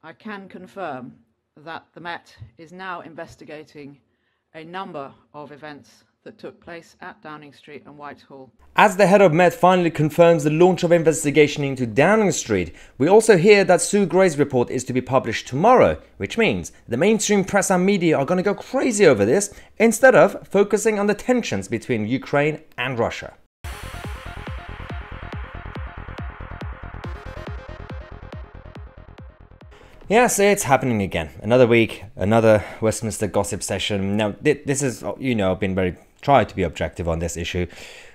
I can confirm that the Met is now investigating a number of events that took place at Downing Street and Whitehall. As the head of Met finally confirms the launch of investigation into Downing Street, we also hear that Sue Gray's report is to be published tomorrow, which means the mainstream press and media are going to go crazy over this instead of focusing on the tensions between Ukraine and Russia. Yes, it's happening again. Another week, another Westminster gossip session. Now, this is, I've been tried to be objective on this issue.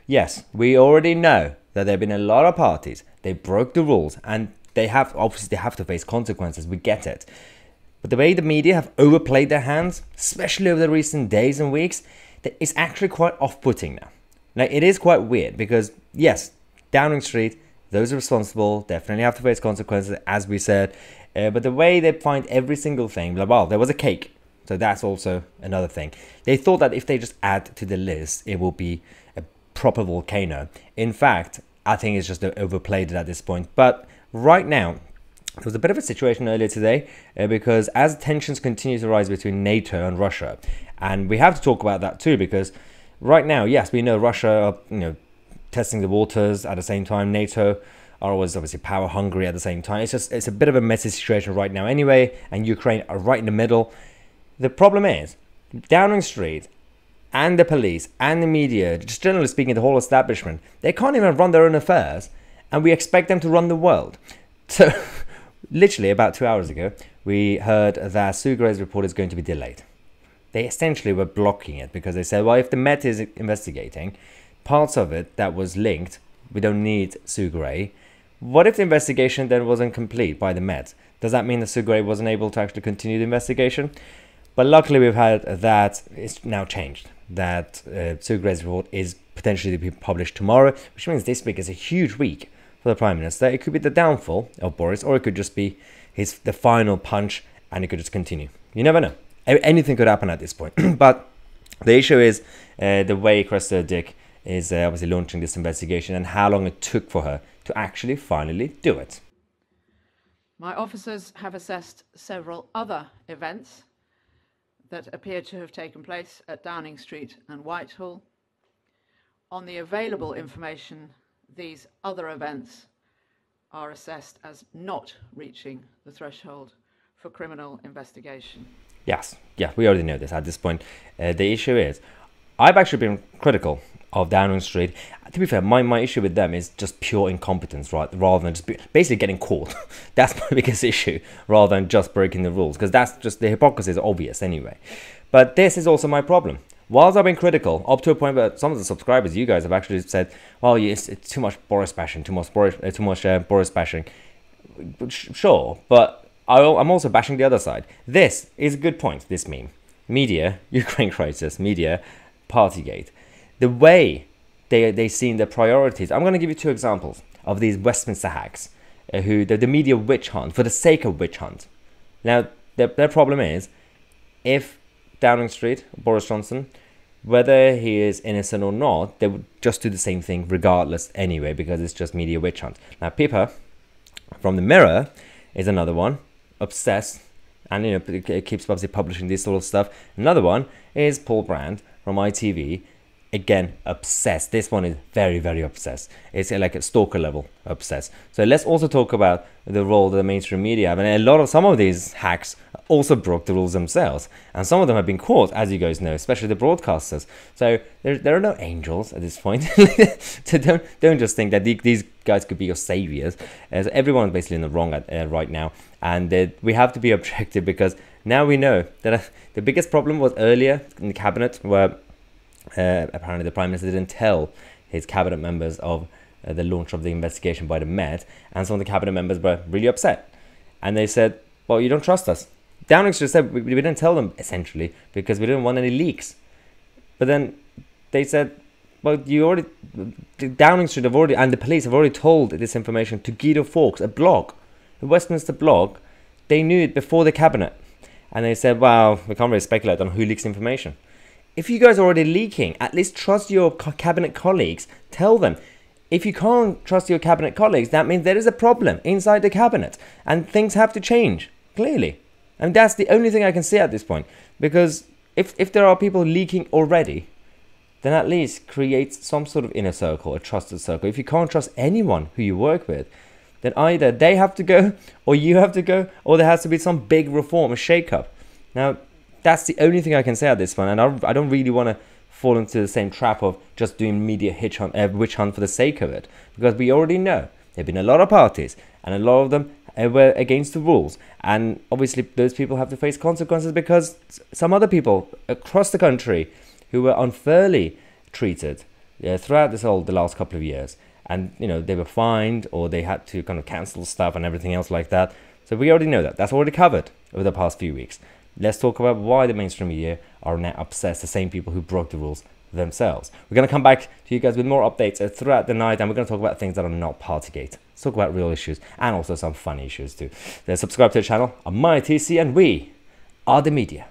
Yes, we already know that there have been a lot of parties. They broke the rules and they have to face consequences. We get it. But the way the media have overplayed their hands, especially over the recent days and weeks, it's actually quite off-putting now. Like, it is quite weird because, yes, Downing Street, those responsible definitely have to face consequences, as we said. But the way they find every single thing, well, there was a cake, so that's also another thing. They thought that if they just add to the list, it will be a proper volcano. In fact, I think it's just overplayed it at this point. But right now, there was a bit of a situation earlier today because as tensions continue to rise between NATO and Russia, and we have to talk about that too because right now, yes, we know Russia are testing the waters at the same time. NATO are always obviously power hungry at the same time. It's a bit of a messy situation right now anyway, and Ukraine are right in the middle. The problem is Downing Street and the police and the media, just generally speaking, the whole establishment, they can't even run their own affairs, and we expect them to run the world. So literally about 2 hours ago, we heard that Sue Gray's report is going to be delayed. They essentially were blocking it because they said, well, if the Met is investigating parts of it that was linked, we don't need Sue Gray. What if the investigation then wasn't complete by the Met? Does that mean that Sue Gray wasn't able to actually continue the investigation? But luckily we've had that it's now changed. That Sue Gray's report is potentially to be published tomorrow, which means this week is a huge week for the Prime Minister. It could be the downfall of Boris, or it could just be the final punch and it could just continue. You never know. Anything could happen at this point. But the issue is the way Cressida Dick is obviously launching this investigation and how long it took for her to actually finally do it. My officers have assessed several other events that appear to have taken place at Downing Street and Whitehall. On the available information, these other events are assessed as not reaching the threshold for criminal investigation. Yes, yeah, we already know this at this point. The issue is, I've actually been critical of Downing Street. To be fair, my issue with them is just pure incompetence, right? Rather than just basically getting caught. That's my biggest issue, rather than just breaking the rules, because that's just, the hypocrisy is obvious anyway. But this is also my problem. Whilst I've been critical, up to a point where some of the subscribers, you guys, have actually said, well, it's too much Boris bashing, too much Boris bashing. Sure, but I'm also bashing the other side. This is a good point, this meme. Media, Ukraine crisis, media, Partygate. The way they see their priorities. I'm going to give you two examples of these Westminster hacks who the media witch hunt for the sake of witch hunt. Now, their problem is, if Downing Street, Boris Johnson, whether he is innocent or not, they would just do the same thing regardless anyway, because it's just media witch hunt. Now, Pippa from the Mirror is another one, obsessed, and it keeps obviously publishing this sort of stuff. Another one is Paul Brand from ITV. Again, obsessed. This one is very, very obsessed. It's like a stalker level obsessed. So let's also talk about the role that the mainstream media have. And some of these hacks also broke the rules themselves. And some of them have been caught, as you guys know, especially the broadcasters. So there are no angels at this point. So don't just think that these guys could be your saviors. So everyone's basically in the wrong right now. And we have to be objective because now we know that the biggest problem was earlier in the cabinet where apparently the Prime Minister didn't tell his cabinet members of the launch of the investigation by the Met, and some of the cabinet members were really upset. And they said, well, you don't trust us. Downing Street said we didn't tell them, essentially, because we didn't want any leaks. But then they said, well, Downing Street and the police have already told this information to Guido Fawkes, a blog, the Westminster blog. They knew it before the cabinet. And they said, well, we can't really speculate on who leaks information. If you guys are already leaking, at least trust your cabinet colleagues. Tell them. If you can't trust your cabinet colleagues, that means there is a problem inside the cabinet and things have to change. clearly. And that's the only thing I can see at this point. Because if there are people leaking already, then at least create some sort of inner circle, a trusted circle. If you can't trust anyone who you work with, then either they have to go, or you have to go, or there has to be some big reform, a shake-up. Now, that's the only thing I can say at this point, and I don't really want to fall into the same trap of just doing media witch hunt for the sake of it, because we already know there have been a lot of parties, and a lot of them were against the rules, and obviously those people have to face consequences because some other people across the country who were unfairly treated throughout the last couple of years, and they were fined or they had to kind of cancel stuff and everything else like that. So we already know that's already covered over the past few weeks. Let's talk about why the mainstream media are now obsessed, the same people who broke the rules themselves. We're going to come back to you guys with more updates throughout the night, and we're going to talk about things that are not Partygate. Let's talk about real issues and also some funny issues too. Then subscribe to the channel. I'm Tousi, and we are the media.